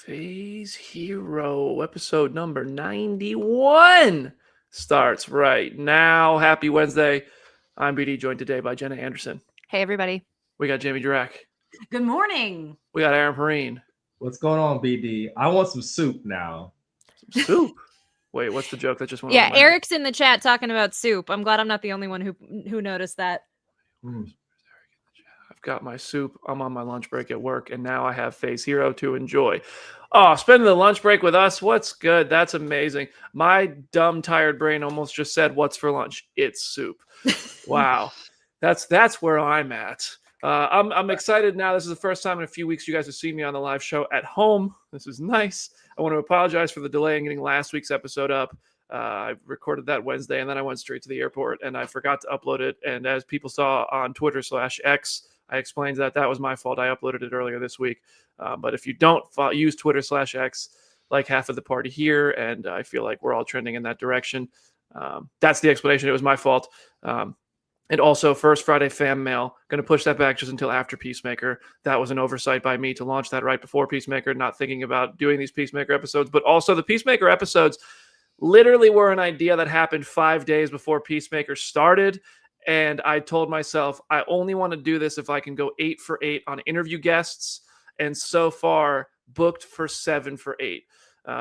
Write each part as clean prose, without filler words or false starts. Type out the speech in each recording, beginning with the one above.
Phase Hero episode number 91 starts right now. Happy Wednesday. I'm BD, joined today by Jenna Anderson. Hey, everybody. We got Jamie Durack. Good morning. We got Aaron Perrine. What's going on, BD? I want some soup now. Some soup? Wait, what's the joke that just went Yeah, over? Eric's in the chat talking about soup. I'm glad I'm not the only one who noticed that. I've got my soup. I'm on my lunch break at work, and now I have Phase Hero to enjoy. Oh, spending the lunch break with us. What's good? That's amazing. My dumb, tired brain almost just said, "What's for lunch?" It's soup. Wow, that's where I'm at. I'm excited now. This is the first time in a few weeks you guys have seen me on the live show at home. This is nice. I want to apologize for the delay in getting last week's episode up. I recorded that Wednesday, and then I went straight to the airport, and I forgot to upload it. And as people saw on Twitter/X, I explained that was my fault. I uploaded it earlier this week. But if you don't use Twitter/X, like half of the party here, and I feel like we're all trending in that direction, that's the explanation. It was my fault. And also, First Friday fan mail, going to push that back just until after Peacemaker. That was an oversight by me to launch that right before Peacemaker, not thinking about doing these Peacemaker episodes. But also, the Peacemaker episodes literally were an idea that happened 5 days before Peacemaker started. And I told myself, I only want to do this if I can go 8 for 8 on interview guests. And so far, booked for 7 for 8.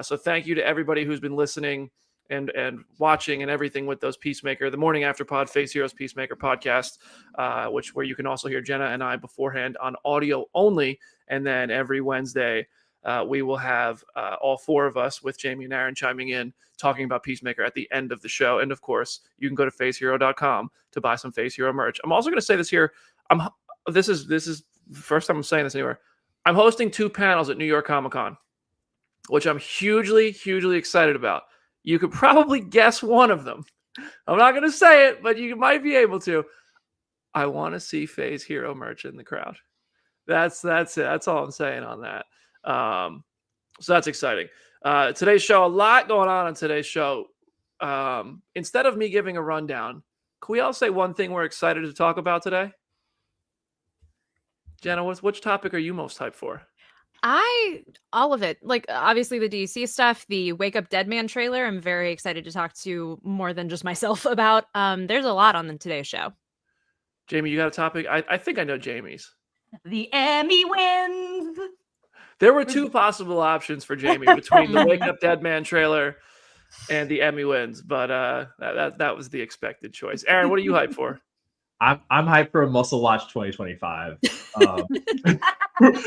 So thank you to everybody who's been listening and watching and everything with those Peacemaker, the Morning After Pod, Face Heroes Peacemaker podcast, where you can also hear Jenna and I beforehand on audio only. And then every Wednesday, we will have all 4 of us with Jamie and Aaron chiming in, talking about Peacemaker at the end of the show. And of course, you can go to facehero.com to buy some Face Hero merch. I'm also going to say this here. This is the first time I'm saying this anywhere. I'm hosting 2 panels at New York Comic Con, which I'm hugely, hugely excited about. You could probably guess one of them. I'm not going to say it, but you might be able to. I want to see Phase Hero merch in the crowd. That's it. That's all I'm saying on that. So that's exciting. Today's show, a lot going on today's show. Instead of me giving a rundown, can we all say one thing we're excited to talk about today? Jenna, which topic are you most hyped for? All of it. Like, obviously the DC stuff, the Wake Up Dead Man trailer, I'm very excited to talk to more than just myself about. There's a lot on today's show. Jamie, you got a topic? I think I know Jamie's. The Emmy wins. There were two possible options for Jamie between the Wake Up Dead Man trailer and the Emmy wins, but that was the expected choice. Aaron, what are you hyped for? I'm hyped for a Muscle Watch 2025.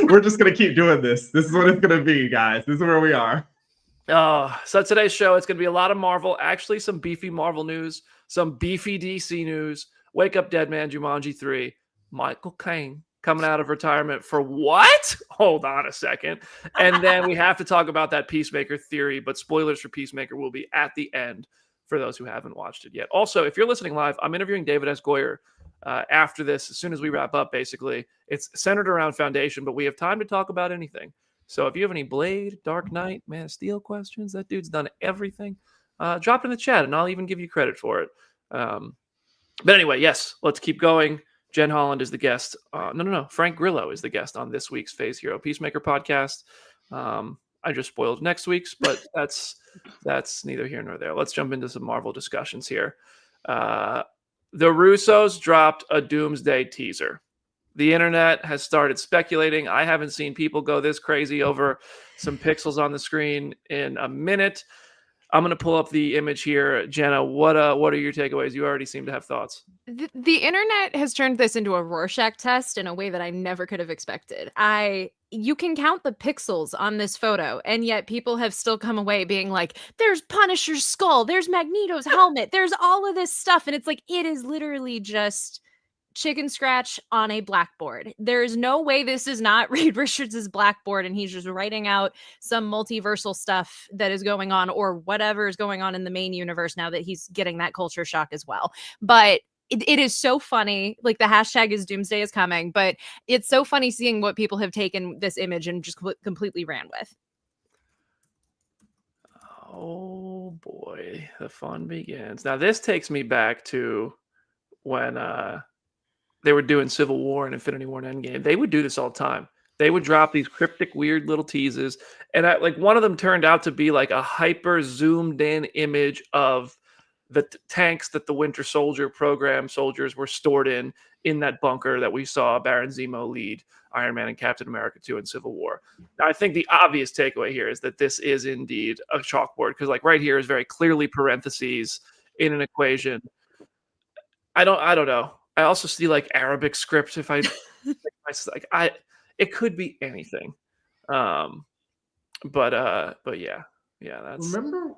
We're just gonna keep doing this. This is what it's gonna be, guys. This is where we are. So today's show, it's going to be a lot of Marvel, actually some beefy Marvel news, some beefy DC news, Wake Up Dead Man, Jumanji 3, Michael Caine coming out of retirement for what? Hold on a second. And then we have to talk about that Peacemaker theory, but spoilers for Peacemaker will be at the end for those who haven't watched it yet. Also, if you're listening live, I'm interviewing David S. Goyer after this, as soon as we wrap up, basically. It's centered around Foundation, but we have time to talk about anything. So if you have any Blade, Dark Knight, Man of Steel questions, that dude's done everything. Drop it in the chat, and I'll even give you credit for it. But anyway, yes, let's keep going. Jen Holland is the guest. No. Frank Grillo is the guest on this week's Phase Hero Peacemaker podcast. I just spoiled next week's, but that's neither here nor there. Let's jump into some Marvel discussions here. The Russos dropped a Doomsday teaser. The internet has started speculating. I haven't seen people go this crazy over some pixels on the screen in a minute. I'm going to pull up the image here. Jenna, what are your takeaways? You already seem to have thoughts. The internet has turned this into a Rorschach test in a way that I never could have expected. You can count the pixels on this photo, and yet people have still come away being like, there's Punisher's skull, there's Magneto's helmet, there's all of this stuff. And it's like, it is literally just chicken scratch on a blackboard. There is no way this is not Reed Richards' blackboard and he's just writing out some multiversal stuff that is going on, or whatever is going on in the main universe now that he's getting that culture shock as well. But it is so funny. Like, the hashtag is Doomsday is coming, but it's so funny seeing what people have taken this image and just completely ran with. Oh boy, the fun begins. Now this takes me back to when they were doing Civil War and Infinity War and Endgame. They would do this all the time. They would drop these cryptic, weird little teases. And like one of them turned out to be like a hyper zoomed in image of the tanks that the Winter Soldier program soldiers were stored in that bunker that we saw Baron Zemo lead Iron Man and Captain America to in Civil War. Now, I think the obvious takeaway here is that this is indeed a chalkboard, because like right here is very clearly parentheses in an equation. I don't know. I also see like Arabic script. If it could be anything. But yeah, that's. Remember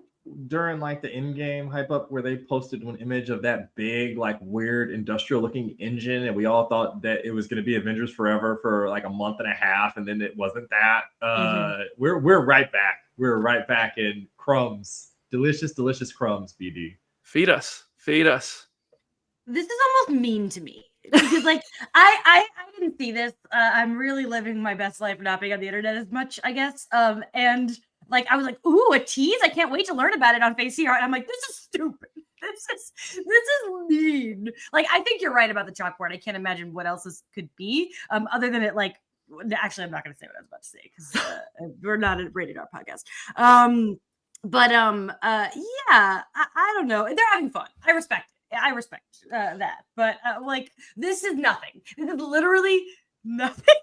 during like the Endgame hype up where they posted one image of that big, like weird industrial looking engine, and we all thought that it was going to be Avengers Forever for like a month and a half, and then it wasn't that. We're right back. We're right back in crumbs, delicious crumbs. BD, feed us. This is almost mean to me, because like I didn't see this. I'm really living my best life, not being on the internet as much, I guess. And like I was like, ooh, a tease! I can't wait to learn about it on Face Hero. And I'm like, this is stupid. This is mean. Like, I think you're right about the chalkboard. I can't imagine what else this could be, other than it like. Actually, I'm not going to say what I was about to say, because we're not a rated R podcast. Yeah, I don't know. They're having fun. I respect that, but like, this is nothing. This is literally nothing.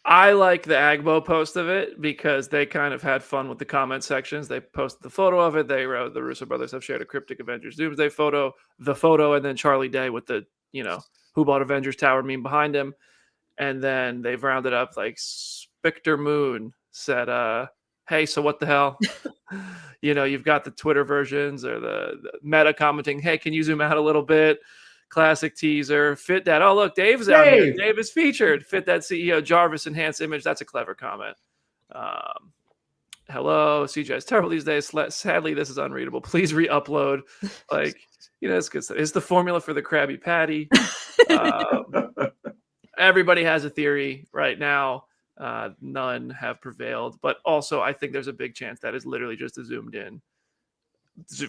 I like the Agbo post of it because they kind of had fun with the comment sections. They posted the photo of it. They wrote, the Russo Brothers have shared a cryptic Avengers Doomsday photo, and then Charlie Day with the, who bought Avengers Tower meme behind him. And then they've rounded up like Spectre Moon said, hey, so what the hell? You've got the Twitter versions, or the meta commenting, hey, can you zoom out a little bit? Classic teaser. Fit that. Oh, look, Dave's out here. Dave is featured. Fit that CEO Jarvis enhanced image. That's a clever comment. Hello, CJ is terrible these days. Sadly, this is unreadable. Please re-upload. Like, it's good stuff. It's the formula for the Krabby Patty. Everybody has a theory right now. None have prevailed, but also I think there's a big chance that is literally just a zoomed in.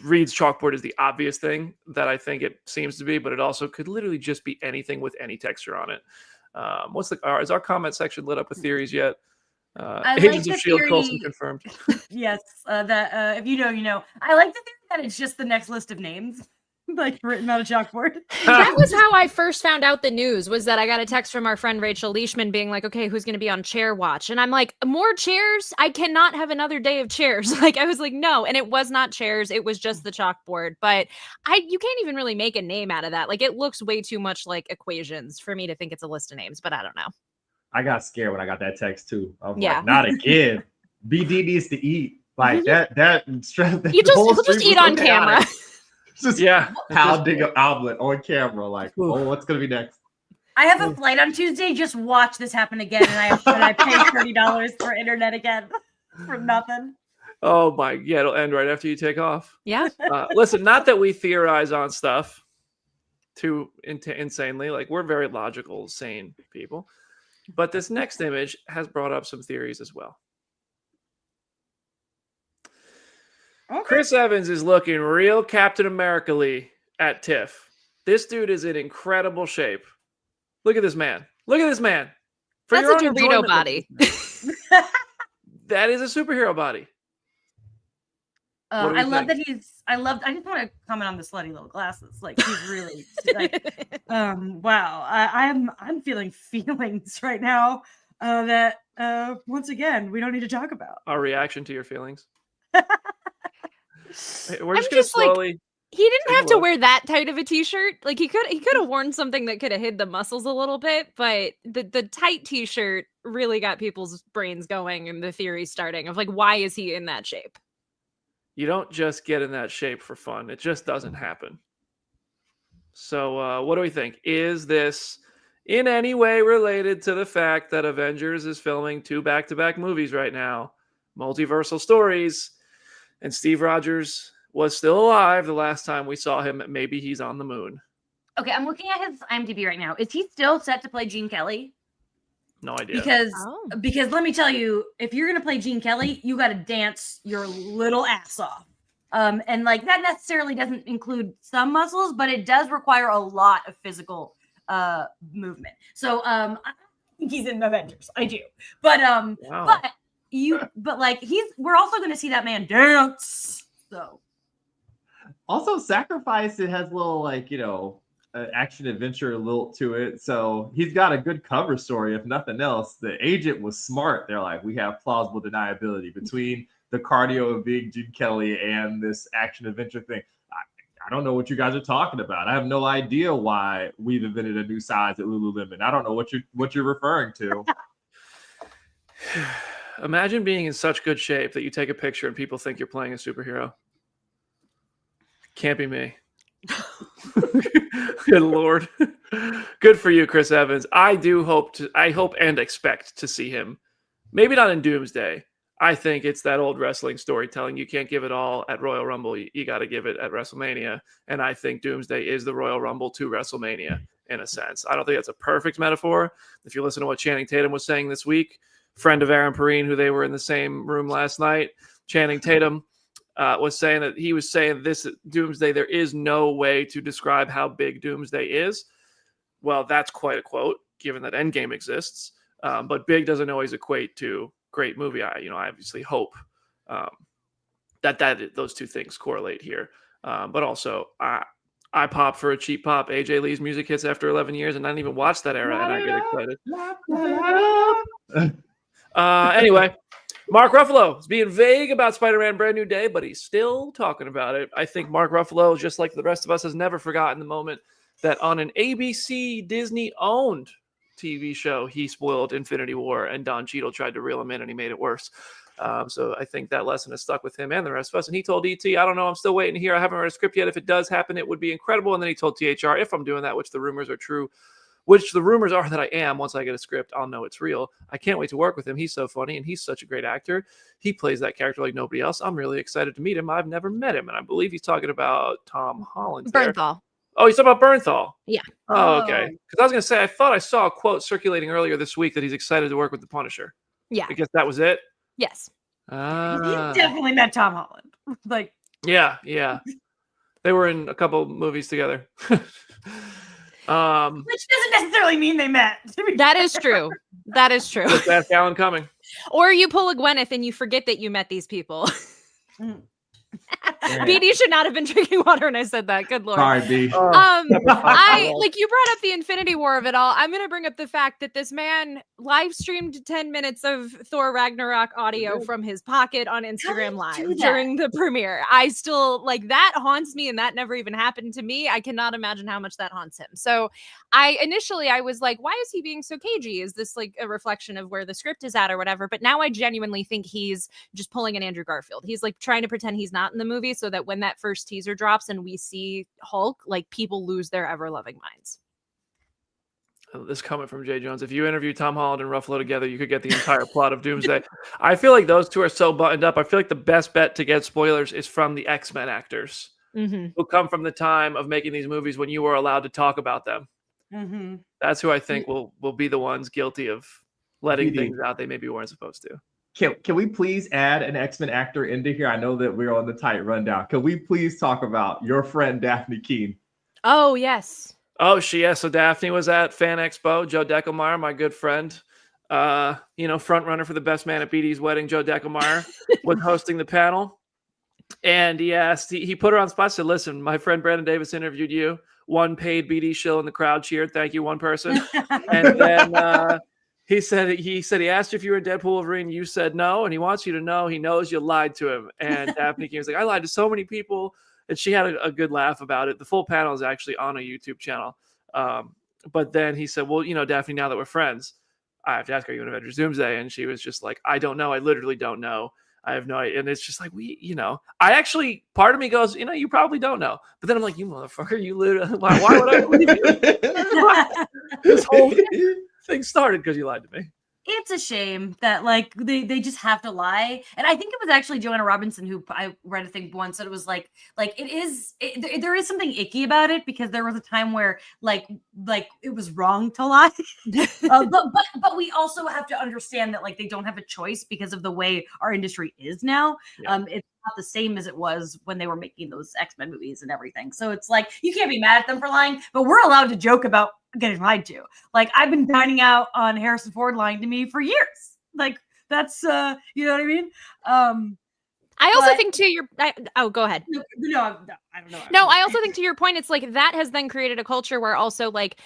Reed's chalkboard is the obvious thing that I think it seems to be, but it also could literally just be anything with any texture on it. Is our comment section lit up with theories yet? Agents of S.H.I.E.L.D. Coulson confirmed. Yes, that if you know, you know. I like the theory that it's just the next list of names. like written on a chalkboard. That was how I first found out the news, was that I got a text from our friend Rachel Leishman being like, okay, who's going to be on chair watch? And I'm like, more chairs? I cannot have another day of chairs. Like, I was like, no. And it was not chairs. It was just the chalkboard. But you can't even really make a name out of that. Like, it looks way too much like equations for me to think it's a list of names, but I don't know. I got scared when I got that text too. I was Yeah. like, not again. BD needs to eat. Like that stress. He'll just eat on camera. Just pounding an omelet on camera. Like, oh, what's gonna be next? I have a flight on Tuesday. Just watch this happen again, and I pay $30 for internet again for nothing. Oh my, yeah, it'll end right after you take off. Yeah. Listen, not that we theorize on stuff too insanely. Like, we're very logical, sane people. But this next image has brought up some theories as well. Okay. Chris Evans is looking real Captain America-ly at TIFF. This dude is in incredible shape. Look at this man. Look at this man. For That's your a own Dorito enjoyment, body. That is a superhero body. What do we I love think? that I just want to comment on the slutty little glasses. Like, he's really like, wow. I'm feeling feelings right now that once again we don't need to talk about. Our reaction to your feelings. We're I'm just gonna just like, slowly. he didn't take a have to look. wear that tight of a t-shirt. Like, he could have worn something that could have hid the muscles a little bit, but the tight t-shirt really got people's brains going and the theory starting of like, why is he in that shape? You don't just get in that shape for fun. It just doesn't happen. So what do we think? Is this in any way related to the fact that Avengers is filming 2 back-to-back movies right now, multiversal stories, and Steve Rogers was still alive the last time we saw him? Maybe he's on the moon. Okay, I'm looking at his IMDb right now. Is he still set to play Gene Kelly? No idea. Because let me tell you, if you're gonna play Gene Kelly, you got to dance your little ass off. And like that necessarily doesn't include some muscles, but it does require a lot of physical movement. So I think he's in Avengers. I do, but Wow. but like we're also gonna see that man dance. So Also, Sacrifice, it has a little like, action adventure lilt to it. So he's got a good cover story, if nothing else. The agent was smart. They're like, we have plausible deniability between the cardio of being Gene Kelly and this action adventure thing. I don't know what you guys are talking about. I have no idea why we've invented a new size at Lululemon. I don't know what you're referring to. Imagine being in such good shape that you take a picture and people think you're playing a superhero. Can't be me. Good Lord. Good for you, Chris Evans. I hope and expect to see him. Maybe not in Doomsday. I think it's that old wrestling storytelling. You can't give it all at Royal Rumble. You got to give it at WrestleMania. And I think Doomsday is the Royal Rumble to WrestleMania in a sense. I don't think that's a perfect metaphor. If you listen to what Channing Tatum was saying this week, friend of Aaron Perrine, who they were in the same room last night, Channing Tatum was saying that he was saying this Doomsday, there is no way to describe how big Doomsday is. Well, that's quite a quote, given that Endgame exists. But big doesn't always equate to great movie. I obviously hope that those two things correlate here. But also, I pop for a cheap pop. AJ Lee's music hits after 11 years, and I didn't even watch that era, and I get excited. Anyway, Mark Ruffalo is being vague about Spider-Man Brand New Day, but he's still talking about it. I think Mark Ruffalo, just like the rest of us, has never forgotten the moment that on an ABC Disney-owned TV show, he spoiled Infinity War, and Don Cheadle tried to reel him in, and he made it worse. So I think that lesson has stuck with him and the rest of us. And he told ET, I don't know, I'm still waiting to hear. I haven't read a script yet. If it does happen, it would be incredible. And then he told THR, if I'm doing that, which the rumors are true, which the rumors are that I am, once I get a script, I'll know it's real. I can't wait to work with him. He's so funny, and he's such a great actor. He plays that character like nobody else. I'm really excited to meet him. I've never met him, and I believe he's talking about Tom Holland. Bernthal. Oh, he's talking about Bernthal. Yeah. Oh, okay. Because I was going to say, I thought I saw a quote circulating earlier this week that he's excited to work with the Punisher. Yeah. I guess that was it. Yes. He definitely met Tom Holland. Like, yeah. They were in a couple movies together. Which doesn't necessarily mean they met. That is true. That is true. That's Alan Cumming. Or you pull a Gwyneth and you forget that you met these people. BD should not have been drinking water when I said that. Good lord. Sorry, B. I like you brought up the Infinity War of it all. I'm gonna bring up the fact that this man live streamed 10 minutes of Thor Ragnarok audio from his pocket on Instagram Live during the premiere. I still like that haunts me, and that never even happened to me. I cannot imagine how much that haunts him. So I was like, why is he being so cagey? Is this like a reflection of where the script is at or whatever? But now I genuinely think he's just pulling an Andrew Garfield. He's like trying to pretend he's not in the movie so that when that first teaser drops and we see Hulk, like people lose their ever-loving minds. This comment from Jay Jones. If you interview Tom Holland and Ruffalo together, you could get the entire plot of Doomsday. I feel like those two are so buttoned up. I feel like the best bet to get spoilers is from the X-Men actors who come from the time of making these movies when you were allowed to talk about them. That's who I think will be the ones guilty of letting things out they maybe weren't supposed to. Can we please add an X-Men actor into here? I know that we're on the tight rundown. Can we please talk about your friend Daphne Keane? Oh, yes. Oh, so Daphne was at Fan Expo. Joe Deckelmeyer, my good friend, front runner for the best man at BD's wedding, Joe Deckelmeyer, was hosting the panel. And he put her on spot, said, listen, my friend Brandon Davis interviewed you. One paid BD shill in the crowd cheered. Thank you, one person. And then he said he asked you if you were in Deadpool Wolverine. You said no, and he wants you to know he knows you lied to him. And Daphne Keane was like, I lied to so many people. And she had a good laugh about it. The full panel is actually on a YouTube channel. But then he said, well, Daphne, now that we're friends, I have to ask, are you in Avengers Doomsday? And she was just like, I don't know. I literally don't know. I have no idea. And it's just like, I actually, part of me goes, you probably don't know. But then I'm like, you motherfucker, you literally, why would I believe you? This whole thing started because you lied to me. It's a shame that like they just have to lie. And I think it was actually Joanna Robinson who I read a thing once that it was like there is something icky about it because there was a time where like it was wrong to lie. But we also have to understand that like they don't have a choice because of the way our industry is now. Yeah. It's not the same as it was when they were making those X-Men movies and everything. So it's like you can't be mad at them for lying, but we're allowed to joke about getting lied to. Like I've been dining out on Harrison Ford lying to me for years. Like that's you know what I mean? I also think to go ahead. No, I don't know. No, I also think to your point, it's like that has then created a culture where also like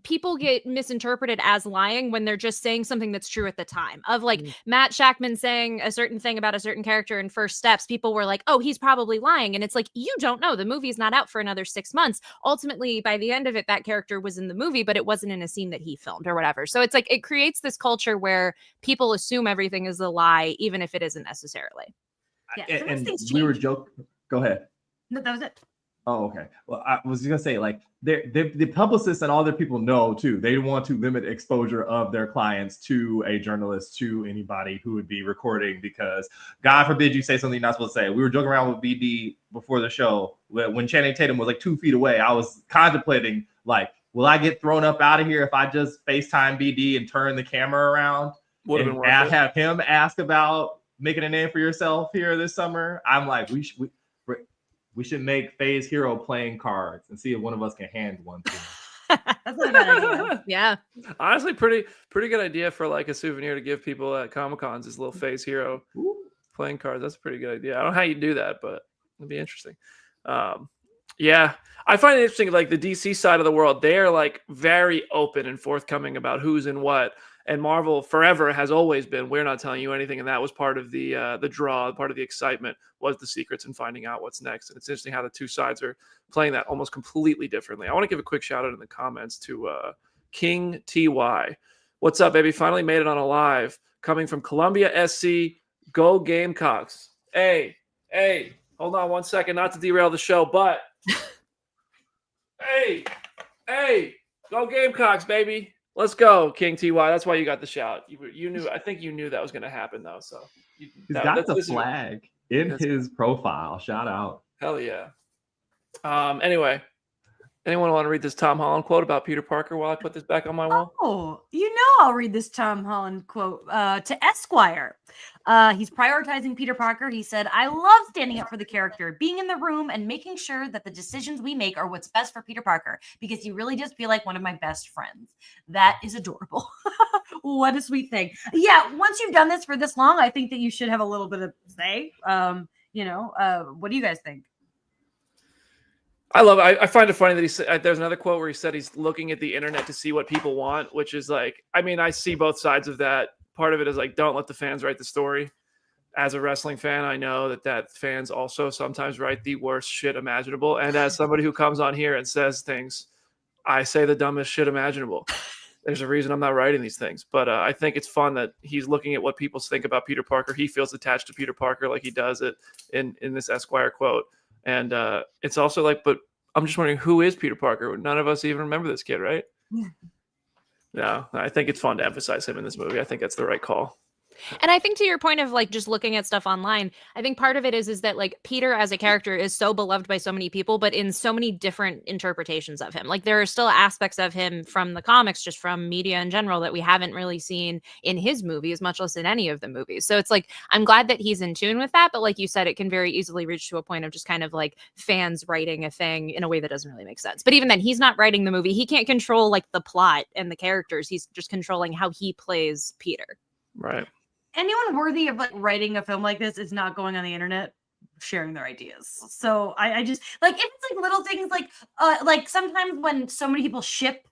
people get misinterpreted as lying when they're just saying something that's true at the time. Of like Matt Shackman saying a certain thing about a certain character in First Steps, people were like, oh, he's probably lying. And it's like, you don't know. The movie's not out for another 6 months. Ultimately, by the end of it, that character was in the movie, but it wasn't in a scene that he filmed or whatever. So it's like it creates this culture where people assume everything is a lie, even if it isn't necessarily. Yeah, and we were joking. Go ahead. No, that was it. Oh, okay. Well, I was gonna say like the publicists and all their people know too. They want to limit exposure of their clients to a journalist, to anybody who would be recording, because God forbid you say something you're not supposed to say. We were joking around with BD before the show when Channing Tatum was like 2 feet away. I was contemplating like, will I get thrown up out of here if I just FaceTime BD and turn the camera around and have him ask about making a name for yourself here this summer? I'm like, we should make Phase Hero playing cards and see if one of us can hand one to him. That's not a bad idea. Yeah. Honestly, pretty good idea for like a souvenir to give people at Comic-Cons, is little Phase Hero playing cards. That's a pretty good idea. I don't know how you do that, but it'd be interesting. Yeah. I find it interesting, like the DC side of the world, they are like very open and forthcoming about who's in what. And Marvel forever has always been, we're not telling you anything. And that was part of the draw, part of the excitement was the secrets and finding out what's next. And it's interesting how the two sides are playing that almost completely differently. I want to give a quick shout out in the comments to King TY. What's up, baby? Finally made it on a live. Coming from Columbia SC. Go Gamecocks. Hey, hold on one second, not to derail the show, but hey, go Gamecocks, baby. Let's go, King TY. That's why you got the shout. You knew. I think you knew that was going to happen, though. So he's got the flag in his profile. Shout out. Hell yeah. Anyway, anyone want to read this Tom Holland quote about Peter Parker while I put this back on my wall? Oh, I'll read this Tom Holland quote to Esquire. He's prioritizing Peter Parker. He said, I love standing up for the character, being in the room and making sure that the decisions we make are what's best for Peter Parker, because he really does feel like one of my best friends. That is adorable. What a sweet thing. Yeah, once you've done this for this long, I think that you should have a little bit of say. What do you guys think? I find it funny that he said, there's another quote where he said he's looking at the internet to see what people want, which is like, I mean, I see both sides of that. Part of it is like, don't let the fans write the story. As a wrestling fan, I know that fans also sometimes write the worst shit imaginable. And as somebody who comes on here and says things, I say the dumbest shit imaginable. There's a reason I'm not writing these things. But I think it's fun that he's looking at what people think about Peter Parker. He feels attached to Peter Parker like he does it in this Esquire quote. And it's also like, but I'm just wondering, who is Peter Parker? None of us even remember this kid, right? No, I think it's fun to emphasize him in this movie. I think that's the right call. And I think to your point of like just looking at stuff online, I think part of it is that like Peter as a character is so beloved by so many people, but in so many different interpretations of him. Like there are still aspects of him from the comics, just from media in general, that we haven't really seen in his movies, much less in any of the movies. So it's like, I'm glad that he's in tune with that. But like you said, it can very easily reach to a point of just kind of like fans writing a thing in a way that doesn't really make sense. But even then, he's not writing the movie. He can't control like the plot and the characters. He's just controlling how he plays Peter. Right. Anyone worthy of like writing a film like this is not going on the internet sharing their ideas. So I just like, if it's like little things like sometimes when so many people ship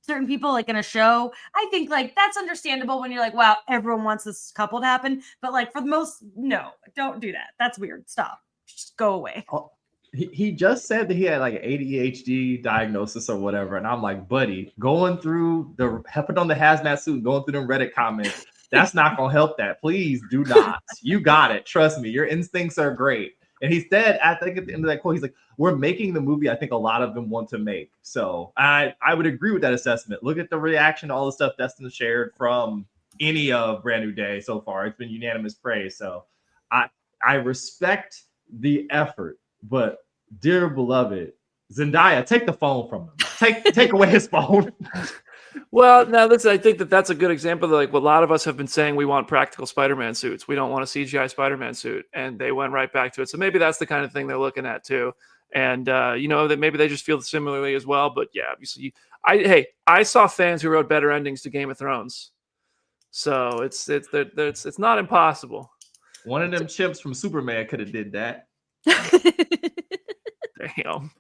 certain people like in a show, I think like that's understandable when you're like, wow, everyone wants this couple to happen. But like for the most, no, don't do that. That's weird. Stop. Just go away. Oh, he just said that he had like an ADHD diagnosis or whatever. And I'm like, buddy, going through putting on the hazmat suit, going through them Reddit comments, that's not going to help that. Please do not. You got it. Trust me. Your instincts are great. And he said, I think at the end of that quote, he's like, we're making the movie I think a lot of them want to make. So I would agree with that assessment. Look at the reaction to all the stuff Destin shared from any of Brand New Day so far. It's been unanimous praise. So I respect the effort, but dear beloved, Zendaya, take the phone from him. Take away his phone. Well, now listen, I think that's a good example of like what a lot of us have been saying. We want practical Spider-Man suits. We don't want a CGI Spider-Man suit. And they went right back to it. So maybe that's the kind of thing they're looking at too. And, that maybe they just feel similarly as well. But yeah, obviously, I saw fans who wrote better endings to Game of Thrones. So it's not impossible. One of them chimps from Superman could have did that. Damn.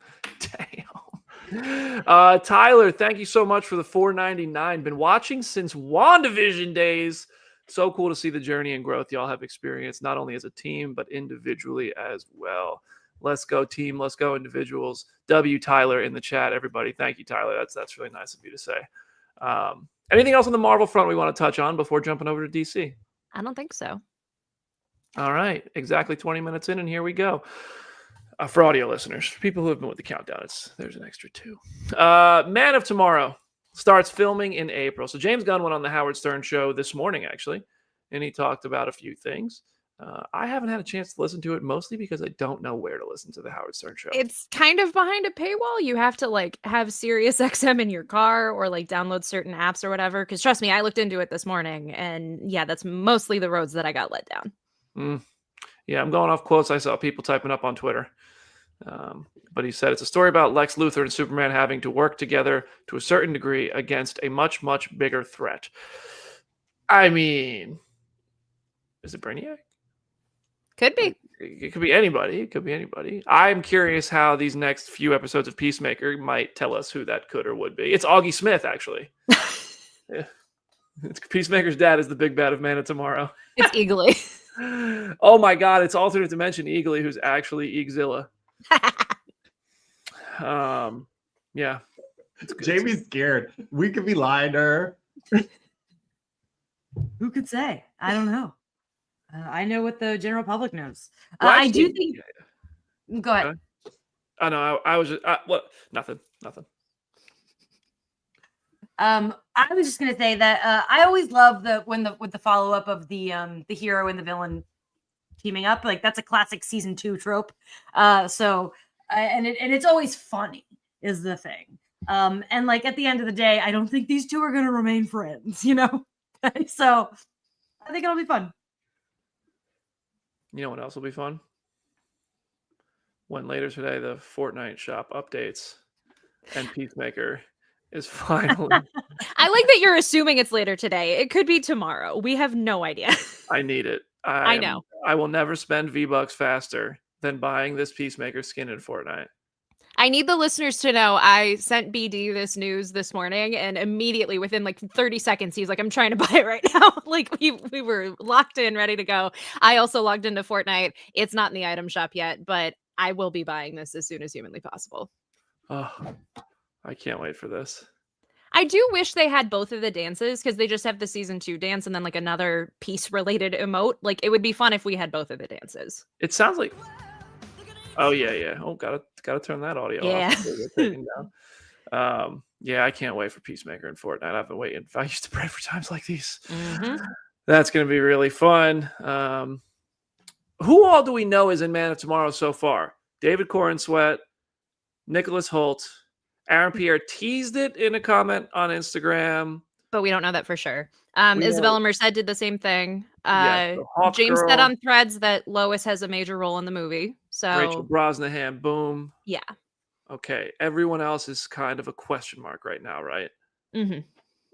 Tyler, thank you so much for the $4.99. Been watching since WandaVision days. So cool to see the journey and growth y'all have experienced, not only as a team, but individually as well. Let's go team. Let's go individuals. W Tyler in the chat, everybody. Thank you, Tyler. That's really nice of you to say. Anything else on the Marvel front we want to touch on before jumping over to DC? I don't think so. All right. Exactly 20 minutes in, and here we go. For audio listeners, people who have been with the countdown, there's an extra 2. Man of Tomorrow starts filming in April. So James Gunn went on the Howard Stern show this morning, actually, and he talked about a few things. I haven't had a chance to listen to it, mostly because I don't know where to listen to the Howard Stern show. It's kind of behind a paywall. You have to like have Sirius XM in your car or like download certain apps or whatever. Because trust me, I looked into it this morning, and yeah, that's mostly the roads that I got let down. Yeah, I'm going off quotes I saw people typing up on Twitter. But he said it's a story about Lex Luthor and Superman having to work together to a certain degree against a much, much bigger threat. I mean, is it Brainiac? Could be. It could be anybody. I'm curious how these next few episodes of Peacemaker might tell us who that could or would be. It's Augie Smith, actually. Yeah. It's Peacemaker's dad is the big bad of Man of Tomorrow. It's Eagly. Oh my God, it's alternate dimension Eagly, who's actually Eagzilla. Yeah. Jamie's scared. We could be lying to her. Who could say? I don't know. I know what the general public knows. Well, I actually, do think. Go ahead. I know. I was just nothing. I was just gonna say that I always love with the follow up of the hero and the villain teaming up. Like that's a classic season 2 trope. And it's always funny is the thing. And like at the end of the day, I don't think these two are gonna remain friends. So I think it'll be fun. You know what else will be fun? When later today the Fortnite shop updates and Peacemaker is finally. I like that you're assuming it's later today. It could be tomorrow. We have no idea. I need it. I know. I will never spend V-Bucks faster than buying this Peacemaker skin in Fortnite. I need the listeners to know I sent BD this news this morning, and immediately within like 30 seconds, he's like, I'm trying to buy it right now. Like we were locked in, ready to go. I also logged into Fortnite. It's not in the item shop yet, but I will be buying this as soon as humanly possible. Oh, I can't wait for this. I do wish they had both of the dances because they just have the season 2 dance and then like another piece related emote. Like it would be fun if we had both of the dances. It sounds like. Oh yeah. Oh, gotta turn that audio Yeah. off. before we get taken down. Yeah, I can't wait for Peacemaker in Fortnite. I've been waiting. I used to pray for times like these. That's gonna be really fun. Who all do we know is in Man of Tomorrow so far? David Corn Sweat, Nicholas Hoult, Aaron Pierre teased it in a comment on Instagram. But we don't know that for sure. We Isabella Merced did the same thing. Yeah, the Hawk James said Girl. on Threads that Lois has a major role in the movie. Rachel So Brosnahan, boom. yeah. Okay, everyone else is kind of a question mark right now, right? hmm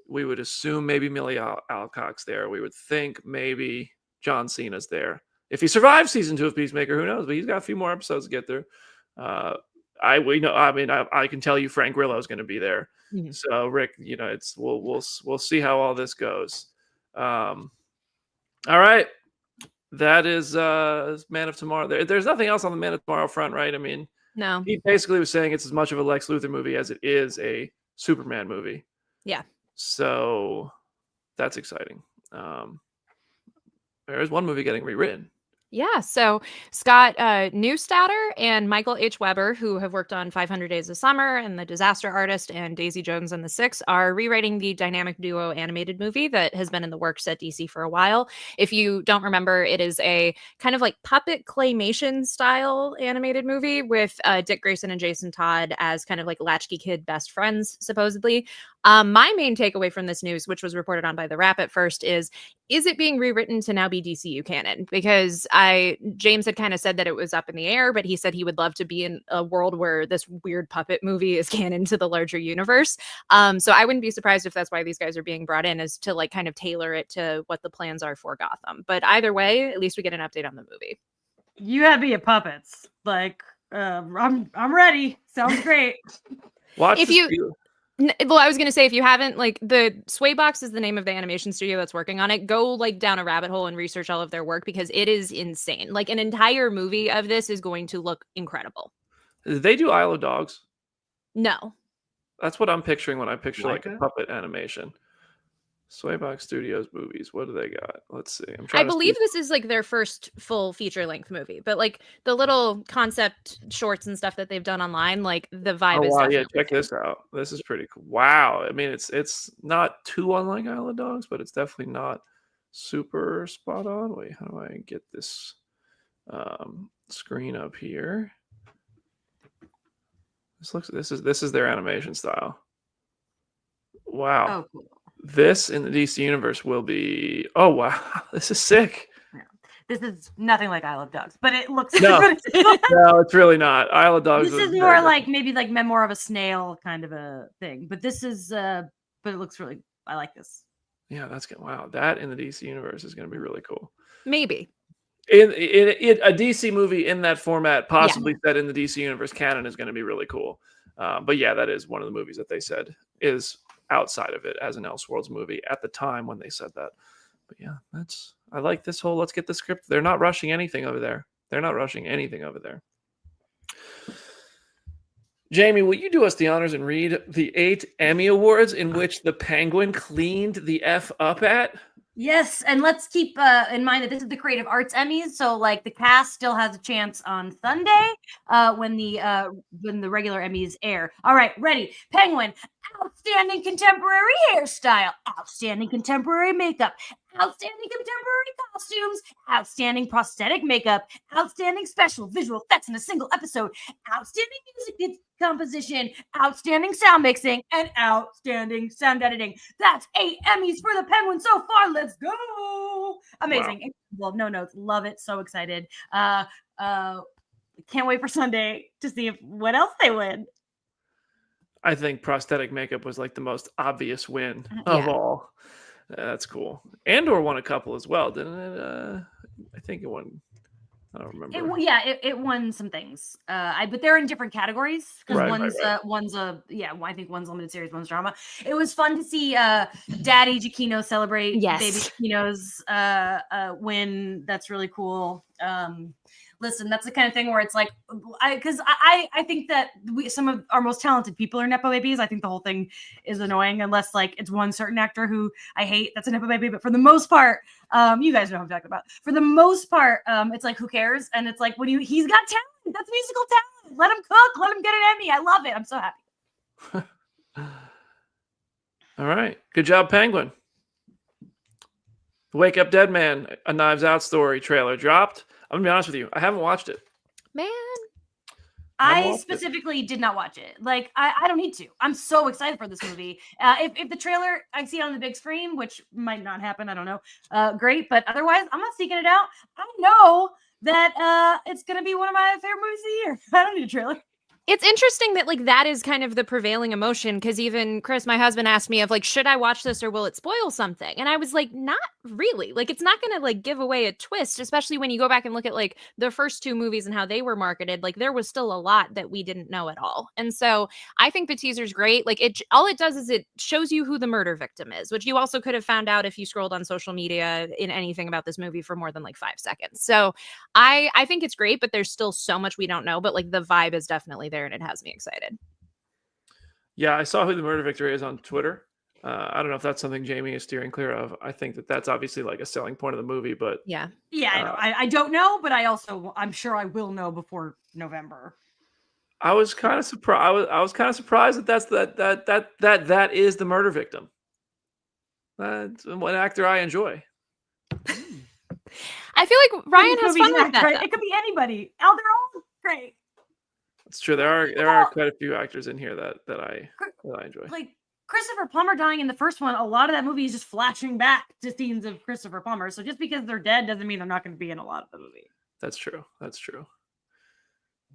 We would assume maybe Millie Alcock's there. We would think maybe John Cena's there. If he survives season 2 of Peacemaker, who knows? But he's got a few more episodes to get through. I can tell you Frank Grillo is going to be there. So Rick, we'll see how all this goes. All right, that is Man of Tomorrow. There's nothing else on the Man of Tomorrow front, right? I mean, No. he basically was saying it's as much of a Lex Luthor movie as it is a Superman movie. Yeah. So that's exciting. There is one movie getting rewritten. Yeah, so Scott Neustadter and Michael H. Weber, who have worked on 500 Days of Summer and The Disaster Artist and Daisy Jones and the Six, are rewriting the dynamic duo animated movie that has been in the works at DC for a while. If you don't remember, it is a kind of like puppet claymation style animated movie with Dick Grayson and Jason Todd as kind of like latchkey kid best friends, supposedly. My main takeaway from this news, which was reported on by The Wrap at first, is it being rewritten to now be DCU canon? Because James had kind of said that it was up in the air, but he said he would love to be in a world where this weird puppet movie is canon to the larger universe. So I wouldn't be surprised if that's why these guys are being brought in, is to like kind of tailor it to what the plans are for Gotham. But either way, at least we get an update on the movie. You had me at puppets. Like, I'm ready. Sounds great. Watch If this you- video. Well, I was going to say, if you haven't, like, the Swaybox is the name of the animation studio that's working on it. Go like down a rabbit hole and research all of their work because it is insane. Like an entire movie of this is going to look incredible. Did they do Isle of Dogs? No. That's what I'm picturing when I picture like a Laika? puppet animation. Swaybox Studios movies. What do they got? Let's see. I believe this is like their first full feature length movie, but like the little concept shorts and stuff that they've done online, like the vibe Oh is wow! Yeah, definitely check this out. This is pretty cool. Wow. I mean, it's not too unlike Isle of Dogs, but it's definitely not super spot on. Wait, how do I get this screen up here? This is their animation style. Wow. Oh, cool. This in the DC universe will be. Oh wow, this is sick. This is nothing like Isle of Dogs, but it looks No. good. No, it's really not. Isle of Dogs. This is more like maybe like Memoir of a Snail kind of a thing, but this is but it looks really. I like this. Yeah, that's good. Wow, that in the DC universe is going to be really cool. maybe. In a DC movie in that format, possibly set in the DC universe canon, is going to be really cool. But yeah, that is one of the movies that they said is outside of it as an Elseworlds movie at the time when they said that. But yeah, I like this whole let's get the script. They're not rushing anything over there. Jamie, will you do us the honors and read the 8 Emmy Awards in which the Penguin cleaned the F up at? Yes, and let's keep in mind that this is the Creative Arts Emmys, so like the cast still has a chance on Sunday when the regular Emmys air. All right, ready? Penguin, outstanding contemporary hairstyle, outstanding contemporary makeup, outstanding contemporary costumes, outstanding prosthetic makeup, outstanding special visual effects in a single episode, outstanding music composition, outstanding sound mixing, and outstanding sound editing. That's 8 Emmys for the Penguin so far. Let's go. Amazing. Wow. Well, no notes. Love it. So excited. Can't wait for Sunday to see what else they win. I think prosthetic makeup was like the most obvious win of Yeah. all. That's cool. Andor won a couple as well, didn't it? think it won. I don't remember. It won some things. But they're in different categories because Right, one's I think one's limited series, one's drama. It was fun to see Daddy Giacchino celebrate Yes. Baby Giacchino's win. That's really cool. Listen, that's the kind of thing where it's like, I think that some of our most talented people are Nepo babies. I think the whole thing is annoying unless like it's one certain actor who I hate that's a Nepo baby. But for the most part, you guys know what I'm talking about. For the most part, it's like, who cares? And it's like, he's got talent. That's musical talent. Let him cook. Let him get an Emmy. I love it. I'm so happy. All right. Good job, Penguin. The Wake Up Dead Man, a Knives Out story trailer dropped. I'm gonna be honest with you. I haven't watched it. Man. I specifically did not watch it. Like, I don't need to. I'm so excited for this movie. If the trailer, I see it on the big screen, which might not happen. I don't know. Great. But otherwise, I'm not seeking it out. I know that it's going to be one of my favorite movies of the year. I don't need a trailer. It's interesting that like that is kind of the prevailing emotion because even Chris, my husband, asked me of like, should I watch this or will it spoil something? And I was like, not really. Like it's not going to like give away a twist, especially when you go back and look at like the first two movies and how they were marketed. Like there was still a lot that we didn't know at all. And so I think the teaser's great. Like all it does is it shows you who the murder victim is, which you also could have found out if you scrolled on social media in anything about this movie for more than like 5 seconds. So I think it's great, but there's still so much we don't know. But like the vibe is definitely there and it has me excited. Yeah, I saw who the murder victim is on Twitter. I don't know if that's something Jamie is steering clear of. I think that's obviously like a selling point of the movie, but yeah, I don't know, but I'm sure I will know before November. I was kind of surprised. I was kind of surprised that is the murder victim. That's one actor I enjoy. I feel like Ryan has fun with that. Right? It could be anybody. Oh, they're all great. It's true. There are quite a few actors in here that I enjoy. Like Christopher Plummer dying in the first one, a lot of that movie is just flashing back to scenes of Christopher Plummer. So just because they're dead doesn't mean they're not going to be in a lot of the movie. That's true. That's true.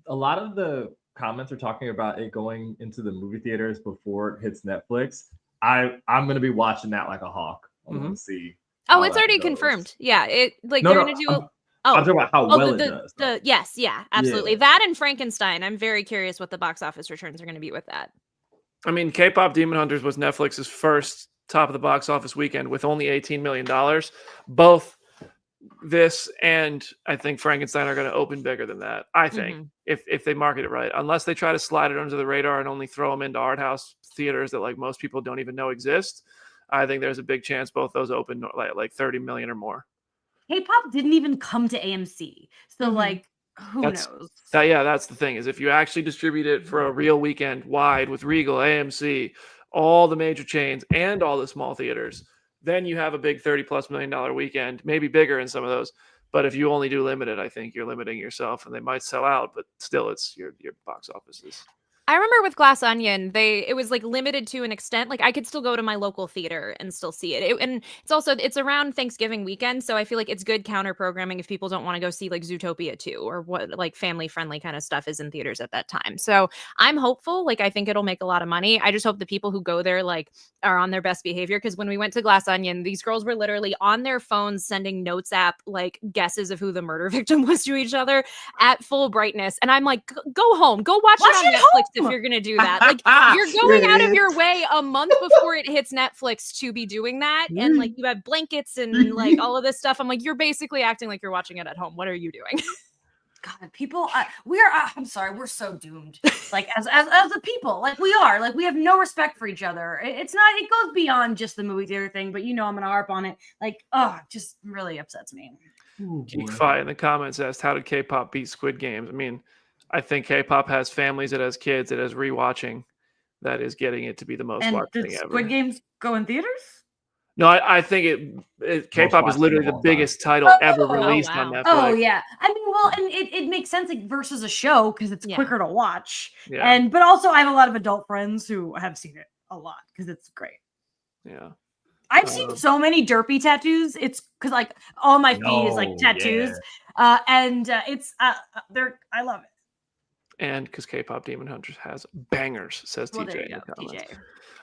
A lot of the comments are talking about it going into the movie theaters before it hits Netflix. I'm going to be watching that like a hawk. I want to see. Oh, it's already confirmed. Yeah, it like they're going to do. I'm talking about how well it does. Yes, yeah, absolutely. Yeah. That and Frankenstein. I'm very curious what the box office returns are going to be with that. I mean, K-pop Demon Hunters was Netflix's first top of the box office weekend with only $18 million. Both this and I think Frankenstein are going to open bigger than that. I think if they market it right, unless they try to slide it under the radar and only throw them into art house theaters that like most people don't even know exist. I think there's a big chance both those open like 30 million or more. K-pop didn't even come to AMC. So like, who knows? That's the thing is if you actually distribute it for a real weekend wide with Regal, AMC, all the major chains and all the small theaters, then you have a big $30+ million weekend, maybe bigger in some of those. But if you only do limited, I think you're limiting yourself and they might sell out, but still it's your box offices. I remember with Glass Onion, it was like limited to an extent. Like I could still go to my local theater and still see it. And it's around Thanksgiving weekend, so I feel like it's good counter programming if people don't want to go see like Zootopia 2 or what like family friendly kind of stuff is in theaters at that time. So I'm hopeful. Like I think it'll make a lot of money. I just hope the people who go there like are on their best behavior because when we went to Glass Onion, these girls were literally on their phones sending notes app like guesses of who the murder victim was to each other at full brightness. And I'm like, go home, go watch it on Netflix. If you're gonna do that, like you're going out of your way a month before it hits Netflix to be doing that, and like you have blankets and like all of this stuff. I'm like, you're basically acting like you're watching it at home. What are you doing? God, people, I'm sorry, we're so doomed. Like as a people, like we are, like we have no respect for each other. It goes beyond just the movie theater thing. But I'm gonna harp on it. Like, just really upsets me. Geekfy in the comments asked, how did K-pop beat Squid Games? I mean, I think K-pop has families, it has kids, it has rewatching. That is getting it to be the most watched thing ever. Squid Games go in theaters? No, I think K-pop is literally the biggest title ever released on Netflix. Oh yeah, I mean, well, and it makes sense like, versus a show because it's quicker to watch. Yeah. But also, I have a lot of adult friends who have seen it a lot because it's great. Yeah. I've seen so many derpy tattoos. It's because like all my feed is like tattoos, and it's I love it. And because K-pop Demon Hunters has bangers, says TJ in the comments.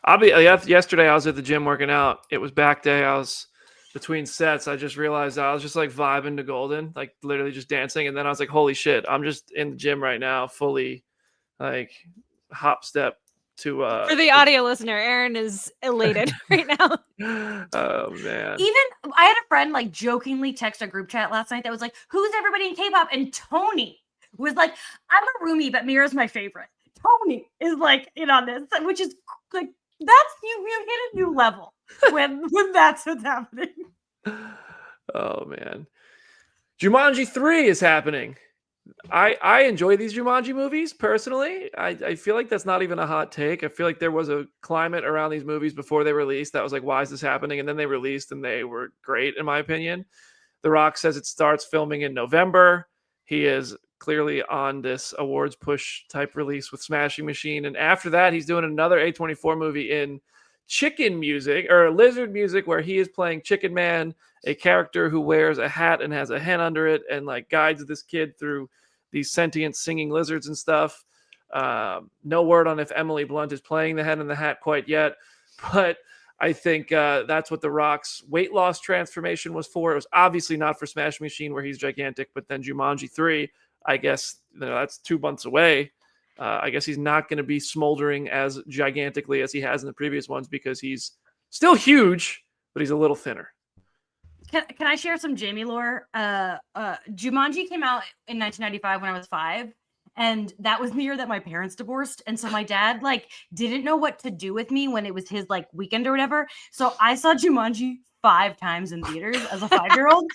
TJ. Yesterday I was at the gym working out. It was back day. I was between sets, I just realized I was just like vibing to Golden, like literally just dancing. And then I was like, holy shit, I'm just in the gym right now, fully like hop step to For the audio listener, Aaron is elated right now. Oh man. Even I had a friend like jokingly text a group chat last night that was like, "Who's everybody in K-pop?" And Tony was like, "I'm a roomie, but Mira's my favorite." Tony is like in on this, which is like that's you hit a new level when that's what's happening. Oh man. Jumanji 3 is happening. I enjoy these Jumanji movies personally. I feel like that's not even a hot take. I feel like there was a climate around these movies before they released that was like, why is this happening? And then they released and they were great, in my opinion. The Rock says it starts filming in November. He is clearly on this awards push type release with Smashing Machine. And after that, he's doing another A24 movie in chicken music or lizard music where he is playing Chicken Man, a character who wears a hat and has a hen under it and like guides this kid through these sentient singing lizards and stuff. No word on if Emily Blunt is playing the hen in the hat quite yet, but I think that's what The Rock's weight loss transformation was for. It was obviously not for Smash Machine where he's gigantic, but then Jumanji 3, I guess that's 2 months away. I guess he's not going to be smoldering as gigantically as he has in the previous ones because he's still huge, but he's a little thinner. Can I share some Jamie lore? Jumanji came out in 1995 when I was 5, and that was the year that my parents divorced. And so my dad like didn't know what to do with me when it was his like weekend or whatever. So I saw Jumanji 5 times in theaters as a 5-year-old.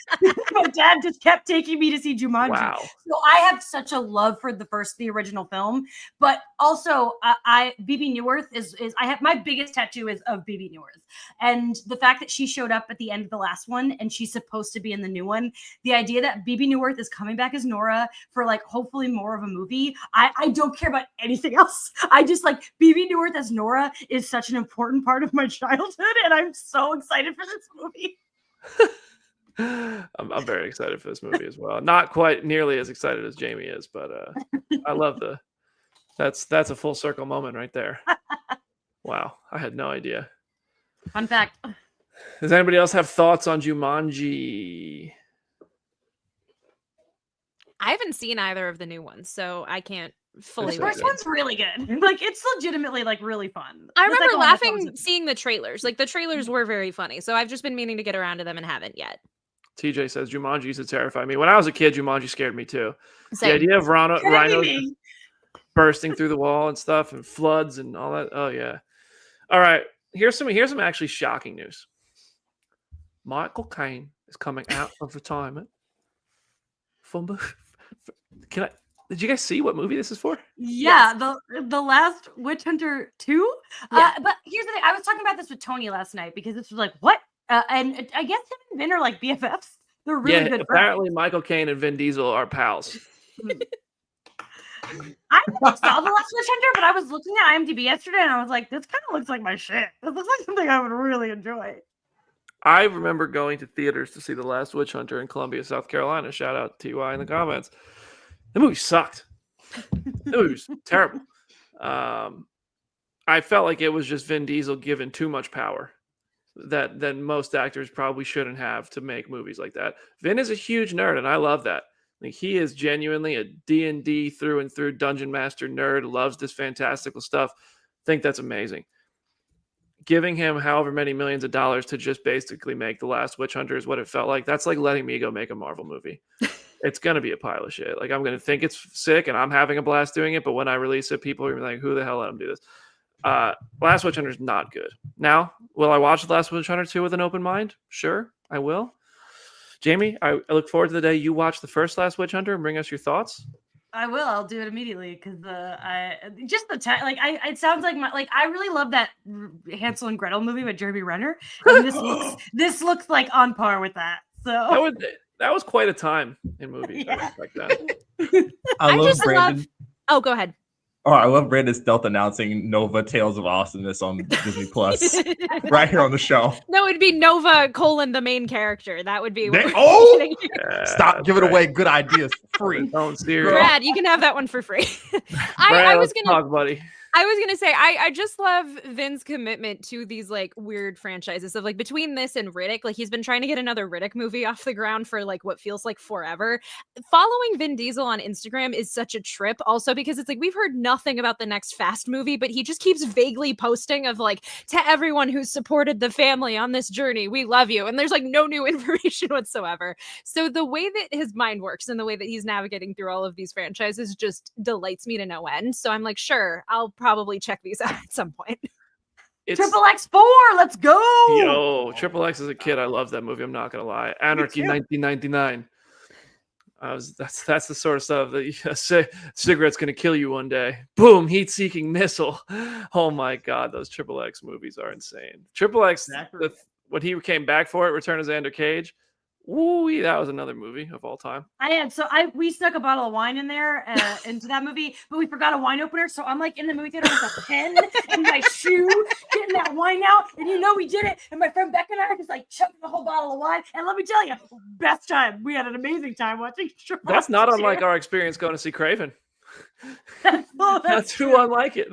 My dad just kept taking me to see Jumanji. Wow. So I have such a love for the original film, but also BB Newirth is I have my biggest tattoo is of BB Newirth, and the fact that she showed up at the end of the last one and she's supposed to be in the new one, the idea that BB Newirth is coming back as Nora for like hopefully more of a movie. I don't care about anything else. I just like BB Newirth as Nora is such an important part of my childhood, and I'm so excited for this movie. I'm very excited for this movie as well. Not quite nearly as excited as Jamie is, but I love that's a full circle moment right there. Wow, I had no idea. Fun fact. Does anybody else have thoughts on Jumanji? I haven't seen either of the new ones, so I can't fully. The first one's really good. Like it's legitimately like really fun. I remember laughing seeing the trailers. Like the trailers were very funny, so I've just been meaning to get around to them and haven't yet. TJ says Jumanji used to terrify me. When I was a kid, Jumanji scared me too. Same. The idea of rhinos bursting through the wall and stuff and floods and all that. Oh yeah. All right. Here's some actually shocking news. Michael Caine is coming out of retirement. Did you guys see what movie this is for? Yeah, the last Witch Hunter 2. Yeah. But here's the thing. I was talking about this with Tony last night because this was like, what? And I guess him and Vin are like BFFs. They're really good apparently friends. Michael Caine and Vin Diesel are pals. I never saw the last Witch Hunter, but I was looking at IMDb yesterday and I was like, this kind of looks like my shit. This looks like something I would really enjoy. I remember going to theaters to see The Last Witch Hunter in Columbia, South Carolina. Shout out TY in the comments. The movie sucked. The movie was terrible. I felt like it was just Vin Diesel given too much power that most actors probably shouldn't have to make movies like that. Vin is a huge nerd, and I love that. Like, he is genuinely a D&D through and through dungeon master nerd, loves this fantastical stuff. Think that's amazing. Giving him however many millions of dollars to just basically make The Last Witch Hunter is what it felt like. That's like letting me go make a Marvel movie. It's going to be a pile of shit. Like, I'm going to think it's sick and I'm having a blast doing it. But when I release it, people are going to be like, who the hell let him do this? Last Witch Hunter is not good. Now, will I watch The Last Witch Hunter 2 with an open mind? Sure, I will. Jamie, I look forward to the day you watch the first Last Witch Hunter and bring us your thoughts. I will. I'll do it immediately because it sounds like I really love that Hansel and Gretel movie with Jeremy Renner. And this looks like on par with that. So that was quite a time in movies. Yeah. Like that. I just love. Oh, go ahead. Oh, I love Brandon Stealth announcing Nova Tales of Awesomeness on Disney Plus right here on the show. No, it'd be Nova : the main character. That would be. Stop giving away good ideas for free. Don't serious. Brad, you can have that one for free. Brad, I was gonna talk, buddy. I was gonna say I just love Vin's commitment to these like weird franchises of like between this and Riddick, like he's been trying to get another Riddick movie off the ground for like what feels like forever. Following Vin Diesel on Instagram is such a trip, also because it's like we've heard nothing about the next Fast movie, but he just keeps vaguely posting of like to everyone who's supported the family on this journey, we love you, and there's like no new information whatsoever. So the way that his mind works and the way that he's navigating through all of these franchises just delights me to no end. So I'm like, sure, I'll probably check these out at some point. Triple X4, let's go. Yo, Triple X as a kid, I loved that movie. I'm not gonna lie. Anarchy 1999. That's the sort of stuff that you say cigarette's gonna kill you one day. Boom, heat-seeking missile. Oh my god, those Triple X movies are insane. Triple X, when he came back for it, Return of Xander Cage. Woo, that was another movie of all time. We snuck a bottle of wine in there into that movie, but we forgot a wine opener. So I'm like in the movie theater with a pen in my shoe, getting that wine out, and we did it. And my friend Becca and I are just like chugging the whole bottle of wine. And let me tell you, best time. We had an amazing time watching. That's not unlike our experience going to see Craven. That's too unlike it.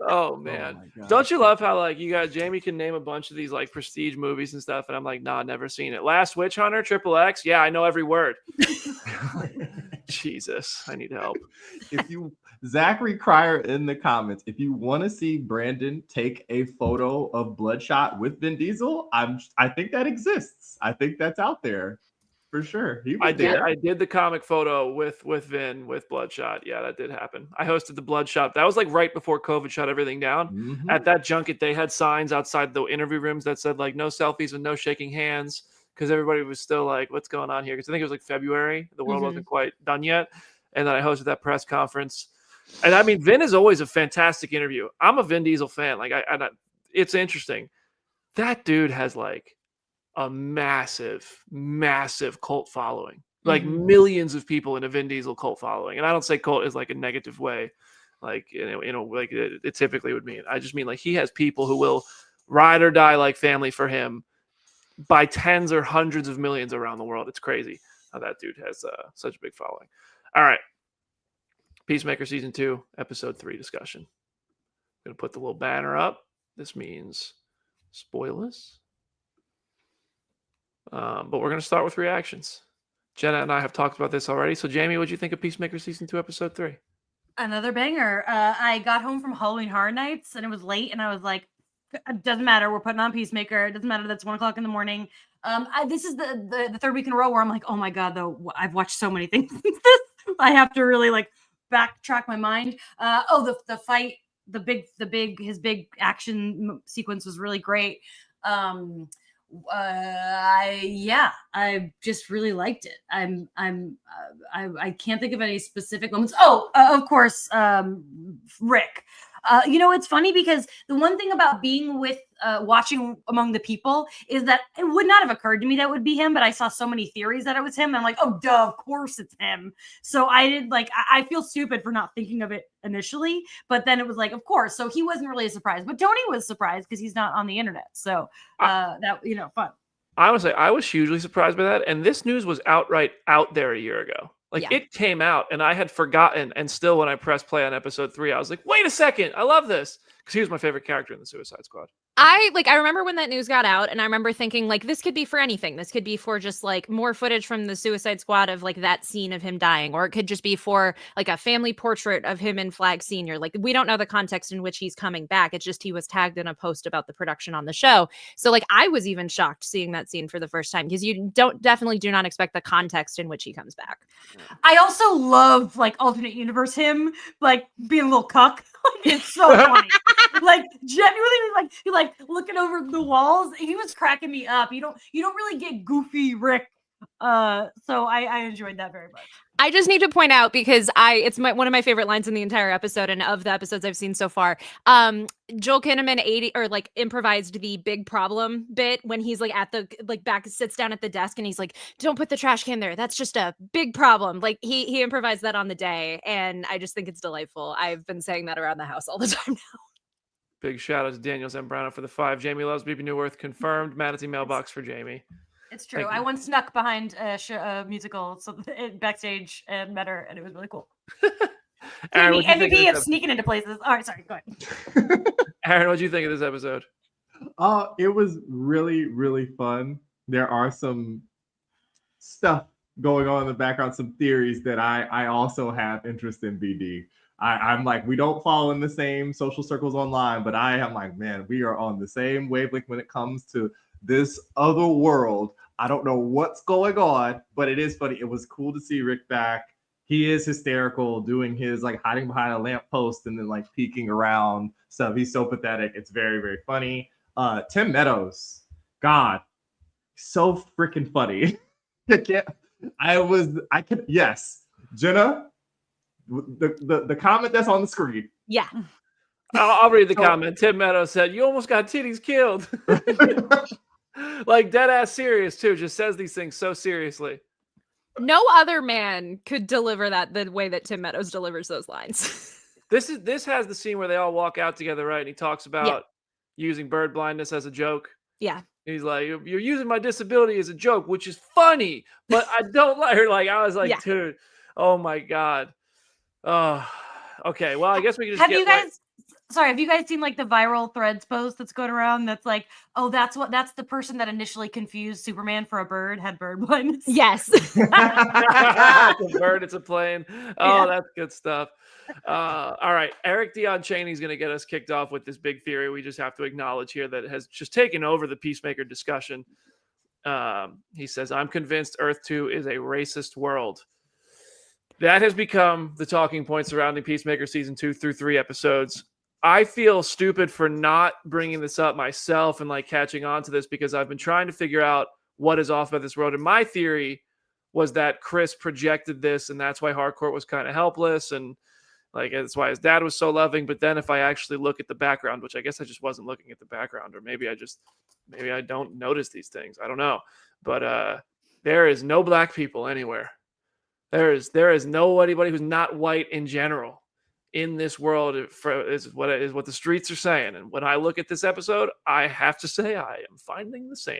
Oh man, don't you love how like you guys, Jamie can name a bunch of these like prestige movies and stuff, and I'm like, nah, never seen it. Last Witch Hunter, Triple X, yeah, I know every word. Jesus, I need help. Zachary Cryer in the comments, if you want to see Brandon take a photo of Bloodshot with Vin Diesel, I think that exists. I think that's out there. For sure. I did the comic photo with Vin with Bloodshot. Yeah, that did happen. I hosted the Bloodshot. That was like right before COVID shut everything down. Mm-hmm. At that junket, they had signs outside the interview rooms that said like no selfies and no shaking hands because everybody was still like, what's going on here? Because I think it was like February. The world wasn't quite done yet. And then I hosted that press conference. And I mean, Vin is always a fantastic interview. I'm a Vin Diesel fan. Like it's interesting. That dude has like a massive cult following, like millions of people in a Vin Diesel cult following. And I don't say cult is like a negative way, like like it typically would mean. I just mean like he has people who will ride or die like family for him by tens or hundreds of millions around the world. It's crazy how that dude has such a big following. All right, Peacemaker season 2, episode 3 discussion. I'm gonna put the little banner up. This means spoilers. But we're going to start with reactions. Jenna and I have talked about this already. So, Jamie, what did you think of Peacemaker Season 2, Episode 3? Another banger. I got home from Halloween Horror Nights, and it was late, and I was like, it doesn't matter. We're putting on Peacemaker. It doesn't matter. That's 1 o'clock in the morning. This is the third week in a row where I'm like, oh, my God, though, I've watched so many things since this. I have to really, like, backtrack my mind. The fight, his big action sequence was really great. I just really liked it. I can't think of any specific moments. Of course, Rick. It's funny because the one thing about being with watching among the people is that it would not have occurred to me that would be him, but I saw so many theories that it was him. And I'm like, oh, duh, of course it's him. So I feel stupid for not thinking of it initially, but then it was like, of course. So he wasn't really a surprise, but Tony was surprised because he's not on the internet. So fun. I would say I was hugely surprised by that. And this news was outright out there a year ago. It came out and I had forgotten. And still, when I pressed play on episode 3, I was like, wait a second. I love this. Because he was my favorite character in the Suicide Squad. I remember when that news got out and I remember thinking like, this could be for anything. This could be for just like more footage from the Suicide Squad of like that scene of him dying, or it could just be for like a family portrait of him and Flag Senior. Like we don't know the context in which he's coming back. It's just, he was tagged in a post about the production on the show. So like, I was even shocked seeing that scene for the first time because you definitely do not expect the context in which he comes back. I also love like alternate universe him, like being a little cuck. It's so funny. Like genuinely, like looking over the walls. He was cracking me up. You don't really get goofy Rick. So I enjoyed that very much. I just need to point out because it's one of my favorite lines in the entire episode and of the episodes I've seen so far. Joel Kinnaman improvised the big problem bit when he's like at the back, sits down at the desk and he's like, don't put the trash can there. That's just a big problem. Like he improvised that on the day. And I just think it's delightful. I've been saying that around the house all the time now. Big shout out to Daniel Zambrano for the 5. Jamie loves BB Newworth confirmed. Manatee mailbox for Jamie. It's true. I once snuck behind a musical backstage and met her, and it was really cool. Aaron, what do you think MVP of of this sneaking into places. All right, sorry, go ahead. Aaron, what do you think of this episode? It was really, really fun. There are some stuff going on in the background, some theories that I also have interest in, BD. I'm like, we don't follow in the same social circles online, but I am like, man, we are on the same wavelength when it comes to this other world. I don't know what's going on, but it is funny. It was cool to see Rick back. He is hysterical, doing his like hiding behind a lamppost and then like peeking around stuff. He's so pathetic. It's very, very funny. Tim Meadows, God, so freaking funny. Yes, Jenna, the comment that's on the screen. Yeah. I'll read the comment. Tim Meadows said, "You almost got titties killed." Like dead ass serious too. Just says these things so seriously. No other man could deliver that the way that Tim Meadows delivers those lines. This has the scene where they all walk out together, right? And he talks about using bird blindness as a joke. Yeah. He's like, "You're using my disability as a joke, which is funny, but I don't like her." Like I was like, dude, oh my god. Oh, okay. Well, I guess we can just have you guys seen like the viral Threads post that's going around that's like, oh, that's the person that initially confused Superman for a bird, had bird blindness? Yes. It's a bird, it's a plane. Oh, that's good stuff. All right. Eric Dion Cheney's going to get us kicked off with this big theory we just have to acknowledge here that has just taken over the Peacemaker discussion. He says, "I'm convinced Earth 2 is a racist world." That has become the talking point surrounding Peacemaker season 2 through 3 episodes. I feel stupid for not bringing this up myself and like catching on to this because I've been trying to figure out what is off about this world. And my theory was that Chris projected this and that's why Harcourt was kind of helpless. And like, that's why his dad was so loving. But then if I actually look at the background, which I guess I just wasn't looking at the background, or maybe I don't notice these things. I don't know. But there is no black people anywhere. There is nobody who's not white in general in this world is what the streets are saying. And when I look at this episode, I have to say I am finding the same.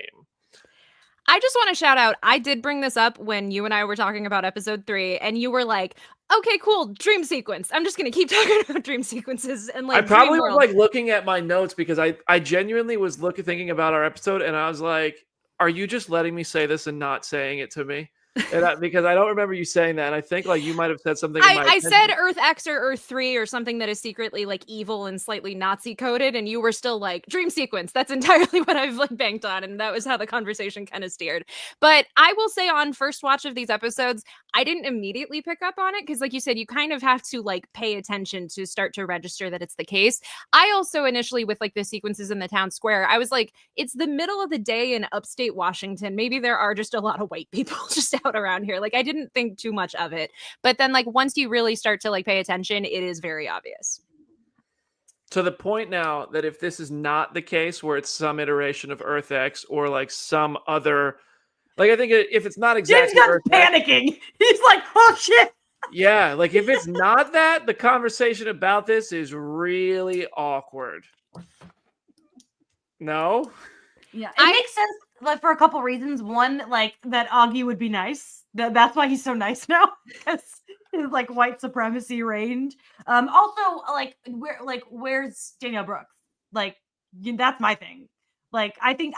I just want to shout out, I did bring this up when you and I were talking about episode 3, and you were like, okay, cool, dream sequence. I'm just going to keep talking about dream sequences. And like, I probably was like looking at my notes because I genuinely was thinking about our episode, and I was like, are you just letting me say this and not saying it to me? And because I don't remember you saying that. And I think like you might have said something. I said Earth X or Earth 3 or something that is secretly like evil and slightly Nazi coded. And you were still like dream sequence. That's entirely what I've like banked on. And that was how the conversation kind of steered. But I will say on first watch of these episodes, I didn't immediately pick up on it. Cause like you said, you kind of have to like pay attention to start to register that it's the case. I also initially with like the sequences in the town square, I was like, it's the middle of the day in upstate Washington. Maybe there are just a lot of white people just out around here. Like I didn't think too much of it, but then like once you really start to like pay attention, it is very obvious. To the point now that if this is not the case where it's some iteration of Earth X or like some other, like I think if it's not exactly Earth panicking. X, he's like, oh shit. Yeah, like if it's not that, the conversation about this is really awkward. No? Yeah, it makes sense like for a couple reasons. One, like that Augie would be nice. That's why he's so nice now, because his like white supremacy reigned. Also, where's Danielle Brooks? Like, that's my thing. Like, I think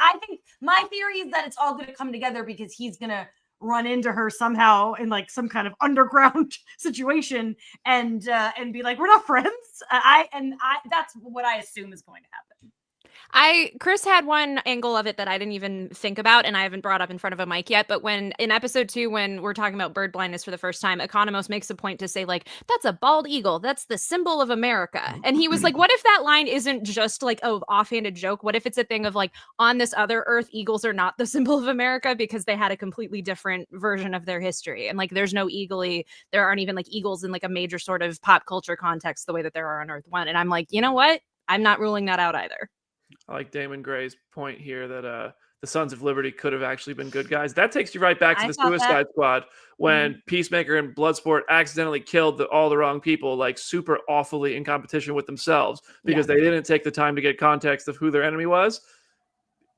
my theory is that it's all going to come together because he's going to run into her somehow in like some kind of underground situation and be like, we're not friends. That's what I assume is going to happen. Chris had one angle of it that I didn't even think about, and I haven't brought up in front of a mic yet, but when in episode 2, when we're talking about bird blindness for the first time, Economos makes a point to say like, that's a bald eagle. That's the symbol of America. And he was like, what if that line isn't just like an offhanded joke? What if it's a thing of like, on this other Earth, eagles are not the symbol of America because they had a completely different version of their history. And like, there's no there aren't even like eagles in like a major sort of pop culture context the way that there are on Earth 1. And I'm like, you know what? I'm not ruling that out either. I like Damon Gray's point here that the Sons of Liberty could have actually been good guys. That takes you right back to the Suicide Squad when Peacemaker and Bloodsport accidentally killed all the wrong people, like super awfully in competition with themselves because they didn't take the time to get context of who their enemy was.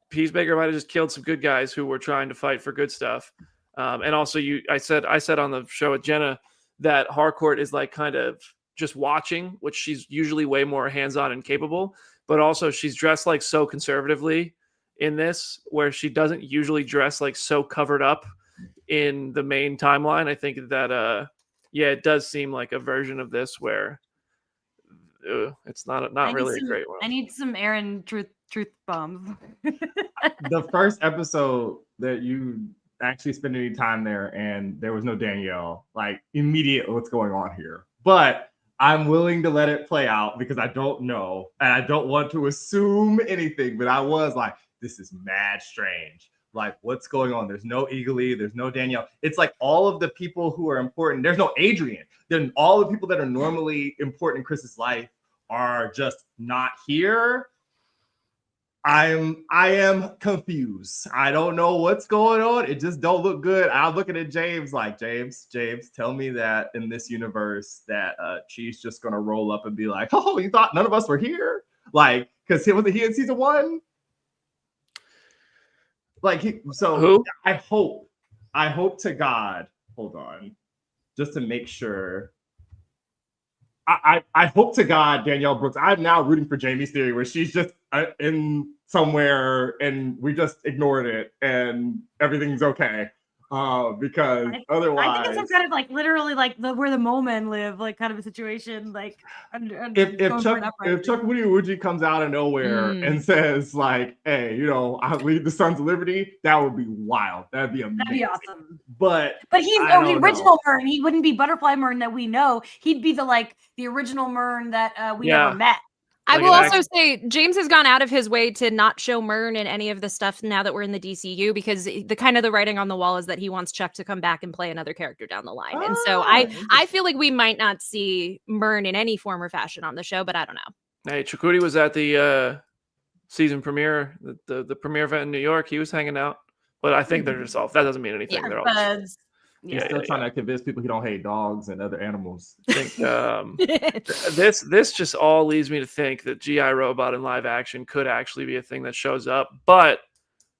Peacemaker might have just killed some good guys who were trying to fight for good stuff. And also I said on the show with Jenna that Harcourt is like kind of just watching, which she's usually way more hands-on and capable, but also she's dressed like so conservatively in this, where she doesn't usually dress like so covered up in the main timeline. I think that it does seem like a version of this where it's not really a great one. I need some Aaron truth bombs. The first episode that you actually spend any time there and there was no Danielle, like immediate what's going on here. But I'm willing to let it play out because I don't know and I don't want to assume anything, but I was like, this is mad strange. Like, what's going on? There's no Eagly, there's no Danielle. It's like all of the people who are important. There's no Adrian. Then all the people that are normally important in Chris's life are just not here. I am confused. I don't know what's going on. It just don't look good. I'm looking at James like, James, tell me that in this universe that Chief's just gonna roll up and be like, oh, you thought none of us were here? Like, because he wasn't he in season 1? Like, Who? I hope to God, hold on, just to make sure. I hope to God, Danielle Brooks, I'm now rooting for Jamie's theory where she's just in somewhere and we just ignored it and everything's okay. Because otherwise, I think it's some kind of like literally like where the mole men live, like kind of a situation. Like if Chuck Woody comes out of nowhere and says like, "Hey, I lead the Sons of Liberty," that would be wild. That'd be amazing. That'd be awesome. But he's the original Mern. He wouldn't be Butterfly Mern that we know. He'd be the original Mern that we never met. I will also say James has gone out of his way to not show Mern in any of the stuff now that we're in the DCU, because the writing on the wall is that he wants Chuck to come back and play another character down the line. And so I feel like we might not see Mern in any form or fashion on the show, but I don't know. Hey, Chakudi was at the season premiere, the premiere event in New York. He was hanging out, but I think they're just off. That doesn't mean anything. They're all He's still trying to convince people he don't hate dogs and other animals. I think this just all leads me to think that G.I. Robot in live action could actually be a thing that shows up, but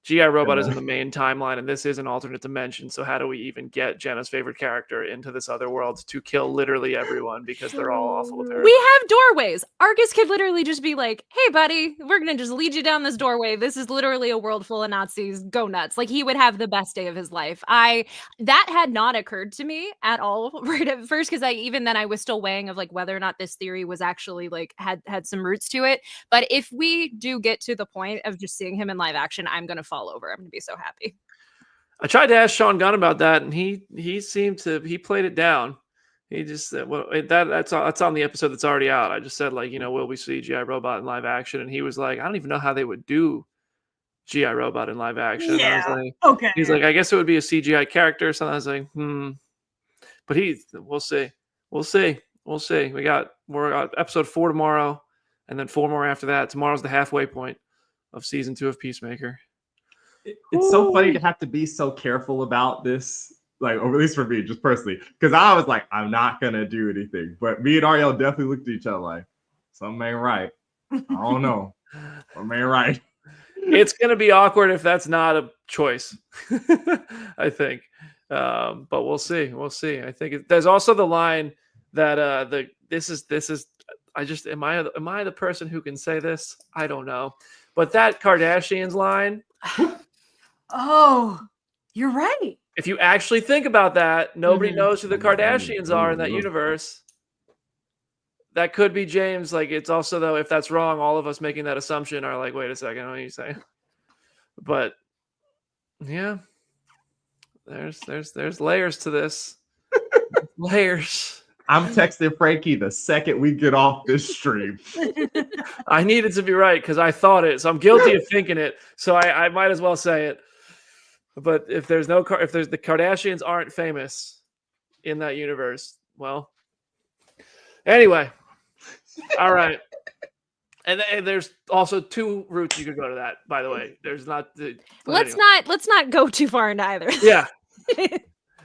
G.I. Robot is in the main timeline, and this is an alternate dimension. So how do we even get Jenna's favorite character into this other world to kill literally everyone because they're all awful apparently? We have doorways. Argus could literally just be like, "Hey, buddy, we're gonna just lead you down this doorway. This is literally a world full of Nazis. Go nuts!" Like, he would have the best day of his life. That had not occurred to me at all right at first, because I was still weighing of like whether or not this theory was actually like had some roots to it. But if we do get to the point of just seeing him in live action, I'm gonna fall over. I'm gonna be so happy. I tried to ask Sean Gunn about that, and he played it down. He just said, "Well, that's on the episode that's already out." I just said, like, will we see G.I. Robot in live action? And he was like, "I don't even know how they would do G.I. Robot in live action." Yeah. I was like, okay. He's like, "I guess it would be a CGI character." So I was like, But we'll see. We're got episode 4 tomorrow, and then 4 more after that. Tomorrow's the halfway point of season 2 of Peacemaker. It's so funny to have to be so careful about this, like, or at least for me, just personally, because I was like, I'm not gonna do anything. But me and Ariel definitely looked at each other like, something ain't right. I don't know. Something ain't right. It's gonna be awkward if that's not a choice. I think, but we'll see. I think there's also the line that this is. I just am I the person who can say this? I don't know, but that Kardashians line. Oh, you're right. If you actually think about that, nobody knows who the Kardashians are in that universe. That could be James. Like, it's also, though, if that's wrong, all of us making that assumption are like, wait a second, what are you saying? But yeah, there's layers to this. Layers. I'm texting Frankie the second we get off this stream. I needed to be right because I thought it, so I'm guilty of thinking it. So I might as well say it. But if the Kardashians aren't famous in that universe, well, anyway, all right. And there's also 2 routes you could go to that. By the way, there's not. Let's not go too far into either. Yeah.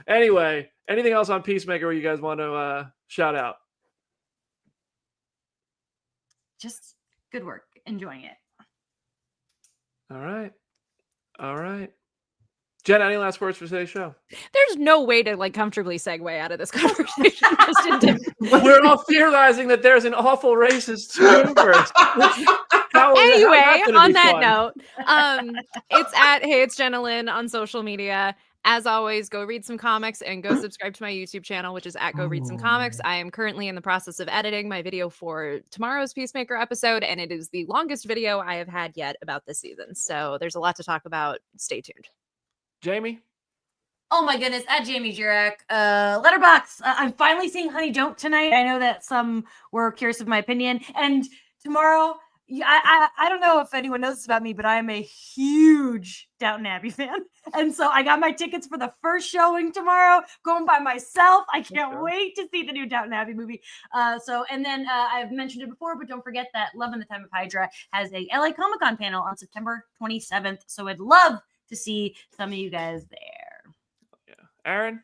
Anyway, anything else on Peacemaker where you guys want to shout out? Just good work. Enjoying it. All right. Jenna, any last words for today's show? There's no way to like comfortably segue out of this conversation. Just into We're all theorizing that there's an awful racist universe. Anyway, on that note, it's at Hey It's Jenna Lynn on social media. As always, go read some comics and go subscribe to my YouTube channel, which is at Go Read Some Comics. I am currently in the process of editing my video for tomorrow's Peacemaker episode, and it is the longest video I have had yet about this season. So there's a lot to talk about. Stay tuned. Jamie? Oh my goodness, at Jamie Jurek. Letterbox. I'm finally seeing Honey Don't tonight. I know that some were curious of my opinion. And tomorrow, I don't know if anyone knows this about me, but I am a huge Downton Abbey fan. And so I got my tickets for the first showing tomorrow, going by myself. I can't wait to see the new Downton Abbey movie. And then I've mentioned it before, but don't forget that Love in the Time of Hydra has a LA Comic-Con panel on September 27th. So I'd love to see some of you guys there. Yeah. Aaron?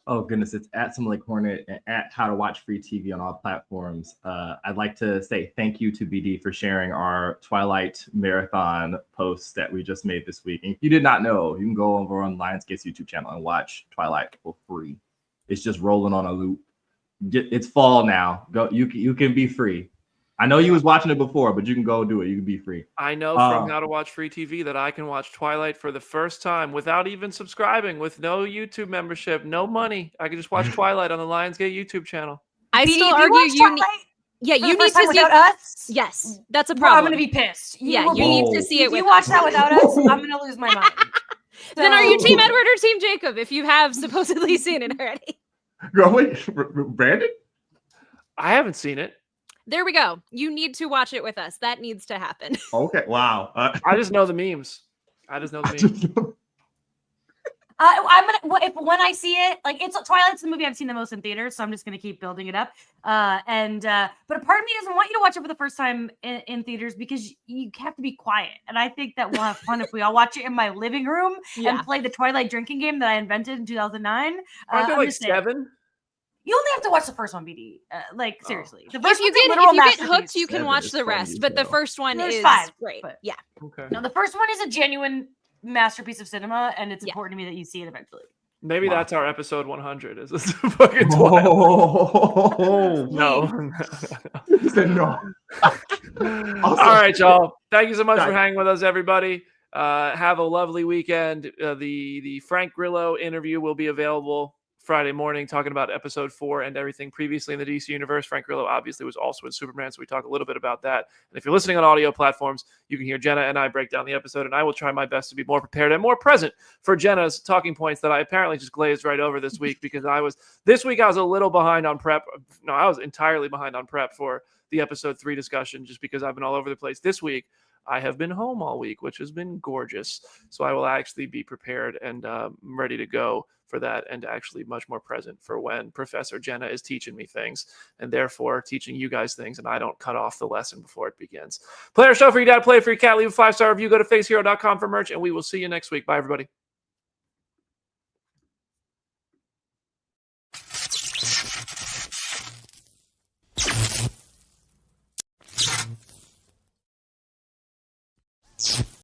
Oh goodness, it's at Some Lake Hornet and at How to Watch Free TV on all platforms. I'd like to say thank you to BD for sharing our Twilight Marathon posts that we just made this week. And if you did not know, you can go over on Lionsgate's YouTube channel and watch Twilight for free. It's just rolling on a loop. It's fall now. Go, you can be free. I know you was watching it before, but you can go do it. You can be free. I know from How to Watch Free TV that I can watch Twilight for the first time without even subscribing, with no YouTube membership, no money. I can just watch Twilight on the Lionsgate YouTube channel. I BD, still if argue you need. Yeah, you need to see without us. Yes, that's a Well, problem. I'm gonna be pissed. You need to see it If with you watch that without us, I'm gonna lose my mind. Then are you Team Edward or Team Jacob if you have supposedly seen it already? Girl, wait, Brandon? I haven't seen it. There we go. You need to watch it with us. That needs to happen. Okay, wow. I just know the memes. I'm gonna when I see it, like Twilight's the movie I've seen the most in theaters, so I'm just gonna keep building it up. But a part of me doesn't want you to watch it for the first time in theaters because you have to be quiet. And I think that we'll have fun if we all watch it in my living room and play the Twilight drinking game that I invented in 2009. Aren't there like 7? You only have to watch the first one, BD. Seriously. The If first you get hooked, you can watch the rest. But the first one is 5, great. but- Yeah. Okay. No, the first one is a genuine masterpiece of cinema, and it's important to me that you see it eventually. Maybe that's our episode 100. Is this fucking Twilight? No. You said no. All right, y'all. Thank you so much for hanging with us, everybody. Have a lovely weekend. The Frank Grillo interview will be available Friday morning, talking about episode 4 and everything previously in the DC universe. Frank Grillo obviously was also in Superman, so we talk a little bit about that. And if you're listening on audio platforms, you can hear Jenna and I break down the episode, and I will try my best to be more prepared and more present for Jenna's talking points that I apparently just glazed right over this week because I was a little behind on prep. No, I was entirely behind on prep for the episode 3 discussion just because I've been all over the place this week. I have been home all week, which has been gorgeous. So I will actually be prepared and ready to go for that, and actually much more present for when Professor Jenna is teaching me things and therefore teaching you guys things, and I don't cut off the lesson before it begins. Play our show for your dad, play it for your cat, leave a 5-star review, go to facehero.com for merch, and we will see you next week. Bye, everybody.